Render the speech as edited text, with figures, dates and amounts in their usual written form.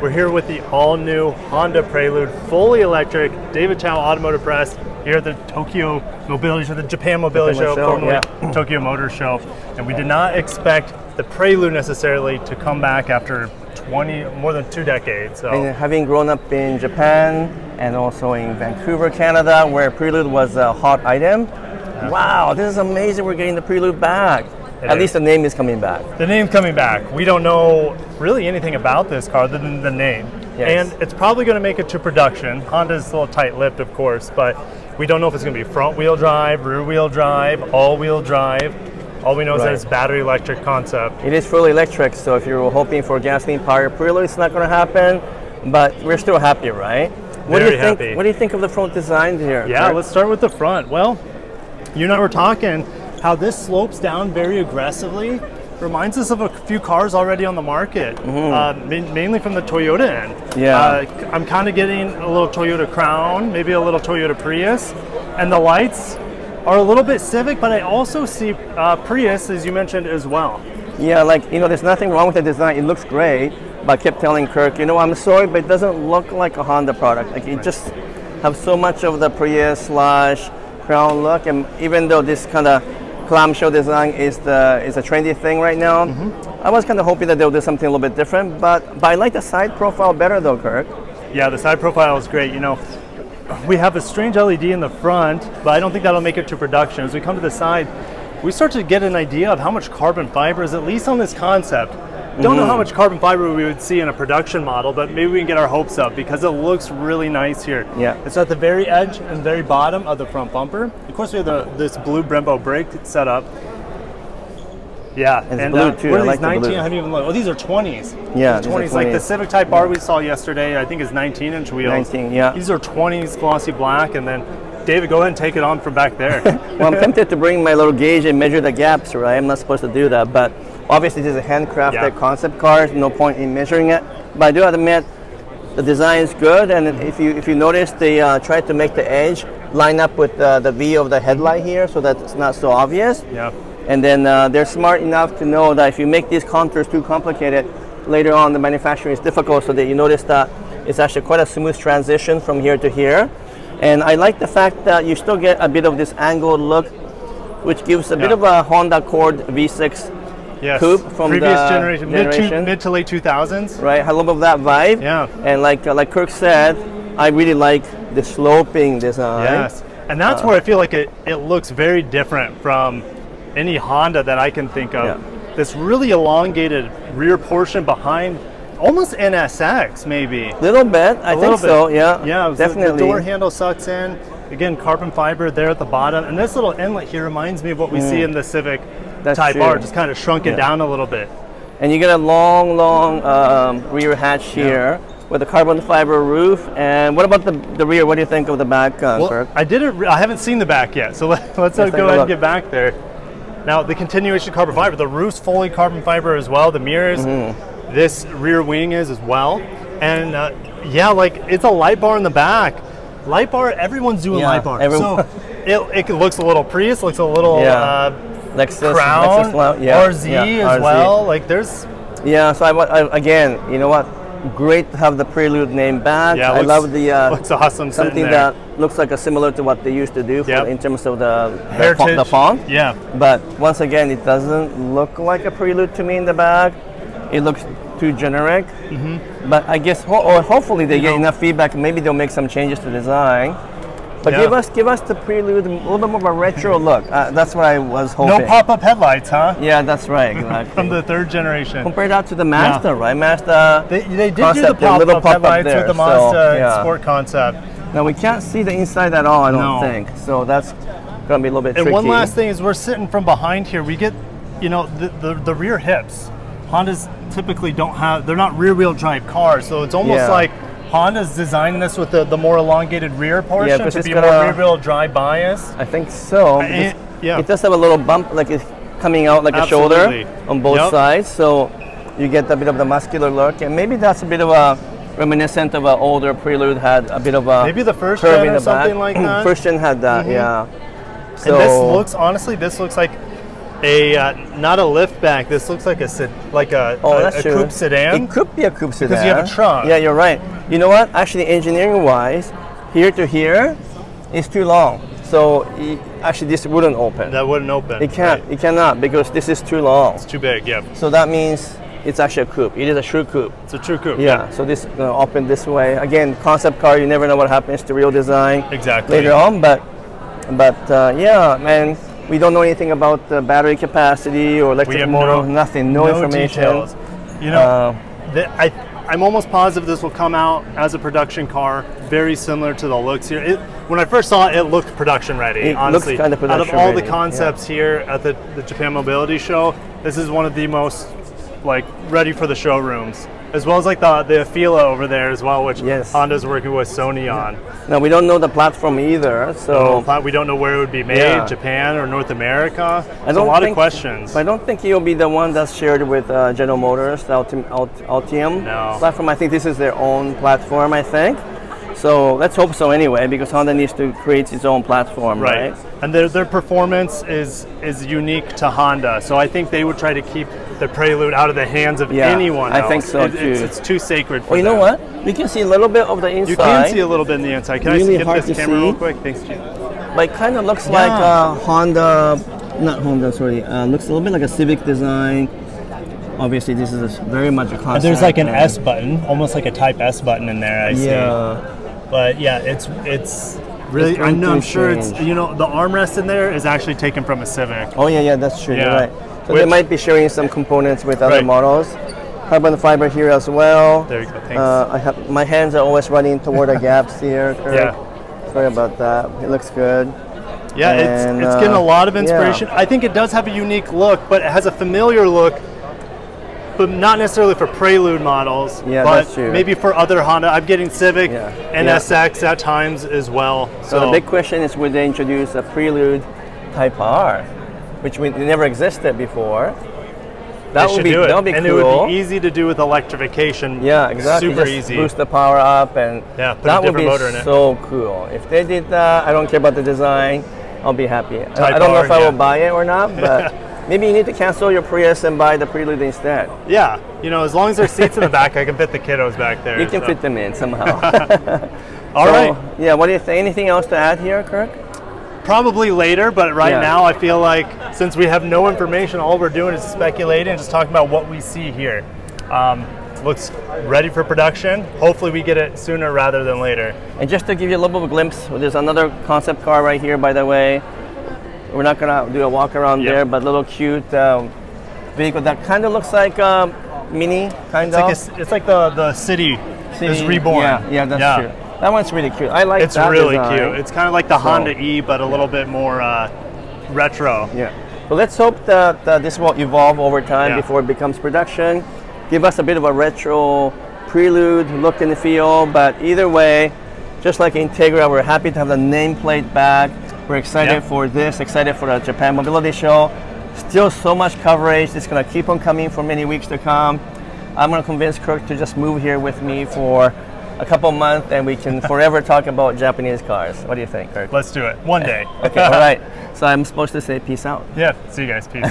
We're here with the all-new Honda Prelude, fully electric, David Chow Automotive Press, here at the Tokyo Mobility Show, the Japan Mobility Show, formerly Tokyo Motor Show. And we did not expect the Prelude necessarily to come back after more than 2 decades. So. And having grown up in Japan and also in Vancouver, Canada, where Prelude was a hot item, wow, this is amazing. We're getting the Prelude back. At least the name is coming back. The name's coming back. We don't know really anything about this car other than the name. Yes. And it's probably going to make it to production. Honda's a little tight-lipped, of course, but we don't know if it's going to be front-wheel drive, rear-wheel drive, all-wheel drive. All we know is that it's battery electric concept. It is fully electric, so if you're hoping for gasoline-powered Prelude, it's not going to happen, but we're still happy, right? What do you think? Happy. What do you think of the front design here? Yeah, Let's start with the front. Well, you and I were talking how this slopes down very aggressively. Reminds us of a few cars already on the market, mainly from the Toyota end. Yeah. I'm kind of getting a little Toyota Crown, maybe a little Toyota Prius, and the lights are a little bit Civic, but I also see Prius, as you mentioned, as well. Yeah, like, you know, there's nothing wrong with the design. It looks great, but I kept telling Kirk, you know, I'm sorry, but it doesn't look like a Honda product. Like, it just have so much of the Prius / Crown look, and even though this kind of clamshell design is a trendy thing right now, I was kind of hoping that they'll do something a little bit different, but I like the side profile better though, Kirk. Yeah, the side profile is great. You know, we have a strange LED in the front, but I don't think that'll make it to production. As we come to the side, we start to get an idea of how much carbon fiber is, at least on this concept. Don't know how much carbon fiber we would see in a production model, but maybe we can get our hopes up because it looks really nice here. Yeah. It's at the very edge and very bottom of the front bumper. Of course, we have this blue Brembo brake set up. Yeah, and blue too. What are I these, like 19? the blue. I haven't even looked. Oh, these are 20s. Yeah, these 20s. Like the Civic Type R we saw yesterday, I think is 19-inch wheels. 19, yeah. These are 20s, glossy black, and then David, go ahead and take it on from back there. Well, I'm tempted to bring my little gauge and measure the gaps, right? I'm not supposed to do that, but obviously this is a handcrafted concept car. No point in measuring it. But I do admit the design is good, and if you notice, they tried to make the edge line up with the V of the headlight here, so that it's not so obvious. Yeah. And then they're smart enough to know that if you make these contours too complicated, later on the manufacturing is difficult, so that you notice that it's actually quite a smooth transition from here to here. And I like the fact that you still get a bit of this angled look, which gives a bit of a Honda Accord V6 coupe from previous the generation. Mid to late 2000s. Right, a little bit of that vibe. Yeah. And like Kirk said, I really like the sloping design. Yes, and that's where I feel like it looks very different from any Honda that I can think of. Yeah. This really elongated rear portion behind, almost NSX maybe. Little bit, I think so, yeah. Yeah, definitely. The door handle sucks in. Again, carbon fiber there at the bottom. And this little inlet here reminds me of what we see in the Civic Type R, just kind of shrunken down a little bit. And you get a long rear hatch here with a carbon fiber roof. And what about the rear? What do you think of the back, Kirk? I haven't seen the back yet, so let's go ahead and get back there. Now, the continuation carbon fiber, the roof's fully carbon fiber as well, the mirrors, this rear wing is as well. And yeah, like it's a light bar in the back. Light bar, everyone's doing light bar. So it looks a little Prius, looks a little Lexus, Crown, RZ as RZ. well. Like there's... Yeah, so I again, you know what? Great to have the Prelude name back. Yeah, I love the looks awesome. something that looks like similar to what they used to do in terms of the font. Yeah. But once again, it doesn't look like a Prelude to me in the back. It looks too generic. But I guess, or hopefully they get enough feedback. Maybe they'll make some changes to design. But give us the Prelude, a little bit more of a retro look. That's what I was hoping. No pop-up headlights, huh? Yeah, that's right. Exactly. From the 3rd generation. Compare that to the Mazda, right? Mazda. They did do the pop-up headlights with the Mazda Sport concept. Now we can't see the inside at all, I don't think. So that's going to be a little bit tricky. And one last thing is we're sitting from behind here. We get, you know, the rear hips. Hondas typically don't have, they're not rear-wheel drive cars, so it's almost like Honda's designing this with the more elongated rear portion to be more rear-wheel drive bias. I think so. It does have a little bump, like it's coming out like a shoulder on both sides, so you get a bit of the muscular look, and maybe that's a bit of a reminiscent of an older Prelude, had a bit of a maybe the first gen or something like that. First gen had that, yeah. So, and this looks, honestly, this looks like not a liftback. This looks like a coupe sedan. It could be a coupe sedan. Because you have a trunk. Yeah, you're right. You know what? Actually, engineering-wise, here to here is too long. So actually, this wouldn't open. That wouldn't open. It can't. Right. It cannot because this is too long. It's too big. Yeah. So that means it's actually a coupe. It is a true coupe. It's a true coupe. Yeah. So this open this way. Again, concept car. You never know what happens to real design. Exactly. Later on, but yeah, man. We don't know anything about the battery capacity or electric motor. Nothing. No information. Details. You know, I'm almost positive this will come out as a production car, very similar to the looks here. When I first saw it, it looked production ready, honestly. Looks kind of production out of all ready. the concepts here at the Japan Mobility Show, this is one of the most ready for the showrooms, as well as the Afeela over there as well, which Honda's working with Sony on. Now we don't know the platform either, so we don't know where it would be made, Japan or North America. There's a lot of questions. I don't think he'll be the one that's shared with General Motors, the Altium platform. I think this is their own platform, I think. So let's hope so anyway, because Honda needs to create its own platform, right? And their performance is unique to Honda, so I think they would try to keep the Prelude out of the hands of anyone else. I think so too. It's too sacred for them. You know what? We can see a little bit of the inside. You can see a little bit in the inside. Can really I get this camera real quick? Thanks, Chief. But it kind of looks like not Honda, sorry. Looks a little bit like a Civic design. Obviously, this is very much a concept. There's an S button, almost like a Type S button in there, I see. But yeah, it's really, I'm sure it's, the armrest in there is actually taken from a Civic. Oh yeah, that's true, you're right. So they might be sharing some components with other models. Carbon fiber here as well. There you go, thanks. My hands are always running toward the gaps here, Kirk. Yeah. Sorry about that, it looks good. Yeah, it's getting a lot of inspiration. I think it does have a unique look, but it has a familiar look, but not necessarily for Prelude models, but maybe for other Honda. I'm getting Civic and SX at times as well. So the big question is, would they introduce a Prelude Type R, which never existed before? That would be cool. And it would be easy to do with electrification. Yeah, exactly. Super just easy. Boost the power up, and put that a different would be motor in it. So cool. If they did that, I don't care about the design. I'll be happy. I don't know if I will buy it or not, but maybe you need to cancel your Prius and buy the Prelude instead. Yeah, as long as there's seats in the back, I can fit the kiddos back there. You can fit them in somehow. All right. Yeah, what do you think? Anything else to add here, Kirk? Probably later, but right now I feel like since we have no information, all we're doing is speculating and just talking about what we see here. Looks ready for production. Hopefully we get it sooner rather than later. And just to give you a little bit of a glimpse, there's another concept car right here, by the way. We're not going to do a walk around there, but a little cute vehicle that kind of looks like Mini, kind of. It's like the city is reborn. Yeah, that's true. That one's really cute. I like that. It's really cute. It's kind of like the Honda E, but a little bit more retro. Yeah. So let's hope that this will evolve over time before it becomes production. Give us a bit of a retro Prelude look and feel, but either way, just like Integra, we're happy to have the nameplate back. We're excited for this, excited for the Japan Mobility Show. Still so much coverage. It's going to keep on coming for many weeks to come. I'm going to convince Kirk to just move here with me for a couple months, and we can forever talk about Japanese cars. What do you think, Kirk? Let's do it. One day. Okay, all right. So I'm supposed to say peace out. Yeah, see you guys. Peace.